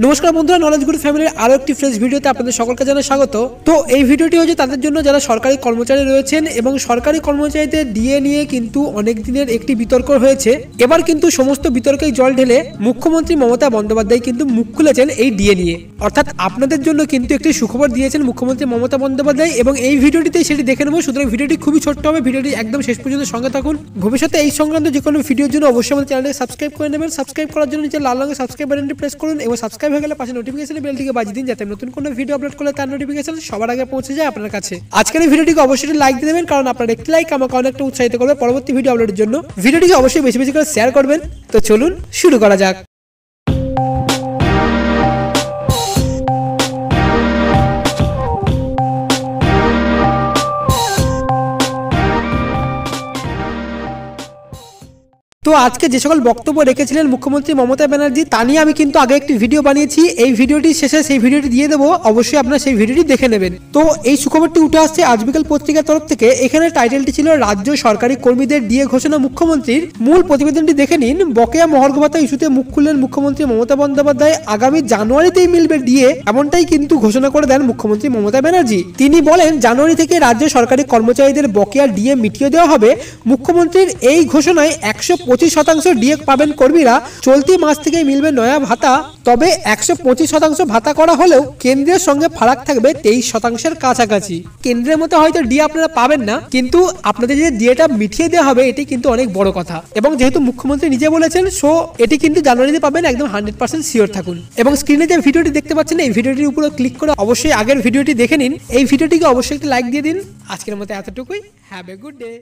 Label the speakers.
Speaker 1: নমস্কার বন্ধুরা, knowledge good ফ্যামিলির আরো একটি ফ্রেশ ভিডিওতে আপনাদের সকলকে জানাই স্বাগত। তো এই ভিডিওটি হচ্ছে তাদের জন্য যারা সরকারি কর্মচারী রয়েছেন এবং সরকারি কর্মচারীদের ডিএ নিয়ে কিন্তু অনেক দিনের একটি বিতর্ক হয়েছে। এবার কিন্তু সমস্ত বিতর্কেই জল ঢেলে মুখ্যমন্ত্রী মমতা বন্দ্যোপাধ্যায় কিন্তু মুখ খুলেছেন এই ডিএ নিয়ে। অর্থাৎ আপনাদের জন্য কিন্তু একটি সুখবর দিয়েছেন মুখ্যমন্ত্রী মমতা বন্দ্যোপাধ্যায় এবং এই ভিডিওটিতে সেটি দেখে নেব। সুতরাং ভিডিওটি খুবই ছোট্ট হবে, ভিডিওটি একদম শেষ পর্যন্ত সঙ্গে থাকুন। ভবিষ্যতে এই সংক্রান্ত যে কোনো ভিডিওর জন্য অবশ্যই আমাদের চ্যানেলকে সাবস্ক্রাইব করে নেবেন। সাবস্ক্রাইব করার জন্য নিচে লাল রঙের সাবস্ক্রাইব বাটনটি প্রেস করুন এবং সাবস্ক্রাইব হয়ে গেলে পাশে নোটিফিকেশন বেলটিকে বাজিয়ে দিন, যাতে নতুন কোনো ভিডিও আপলোড করলে তার নোটিফিকেশন সবার আগে পৌঁছে যায় আপনার কাছে। আজকের এই ভিডিওটিকে অবশ্যই লাইক দিয়ে দেবেন, কারণ আপনার একটি লাইক আমাকে অনেকটা উৎসাহিত করবে পরবর্তী ভিডিও আপলোডের জন্য। ভিডিওটিকে অবশ্যই বেশি বেশি করে শেয়ার করবেন। তো চলুন শুরু করা যাক। তো আজকে যে সকল বক্তব্য রেখেছিলেন মুখ্যমন্ত্রী মমতা ব্যানার্জি তা নিয়ে আমি কিন্তু আগে একটি ভিডিও বানিয়েছি। এই ভিডিওটি শেষে সেই ভিডিওটি দিয়ে দেবো, অবশ্যই আপনারা সেই ভিডিওটি দেখে নেবেন। তো এই সুখবরটি উঠে আসছে আজ বিকাল পত্রিকার তরফ থেকে। এখানে টাইটেলটি ছিল রাজ্য সরকারি কর্মীদের ডিএ ঘোষণা মুখ্যমন্ত্রীর। মূল প্রতিবেদনটি দেখে নিন। বকেয়া মহার্ঘ ভাতা ইস্যুতে মুখ খুললেন মুখ্যমন্ত্রী মমতা বন্দ্যোপাধ্যায়। আগামী জানুয়ারিতেই মিলবে ডিএ, এমনটাই কিন্তু ঘোষণা করে দেন মুখ্যমন্ত্রী মমতা ব্যানার্জি। তিনি বলেন জানুয়ারি থেকে রাজ্য সরকারি কর্মচারীদের বকেয়া ডিএ মিটিয়ে দেওয়া হবে। মুখ্যমন্ত্রীর এই ঘোষণায় 125% ডিএ পাবেন কর্মীরা। চলতি মাস থেকে মিলবে নয়া ভাতা। তবে 125% ভাতা করা হলেও কেন্দ্রের সঙ্গে ফারাক থাকবে 23%-এর কাছাকাছি। কেন্দ্রের মতো হয়তো ডিএ আপনারা পাবেন না, কিন্তু আপনাদের যে ডিএটা মিটিয়ে দেওয়া হবে এটি কিন্তু অনেক বড় কথা। এবং যেহেতু মুখ্যমন্ত্রী নিজে বলেছেন, সো এটি কিন্তু জানুয়ারিতে পাবেন, একদম 100% শিওর থাকুন। এবং স্ক্রিনে যে ভিডিওটি দেখতে পাচ্ছেন এই ভিডিওটির উপরে ক্লিক করে অবশ্যই আগের ভিডিওটি দেখে নিন। এই ভিডিওটিকে অবশ্যই একটি লাইক দিয়ে দিন। আজকের মতো এতটুকুই। Have a good day.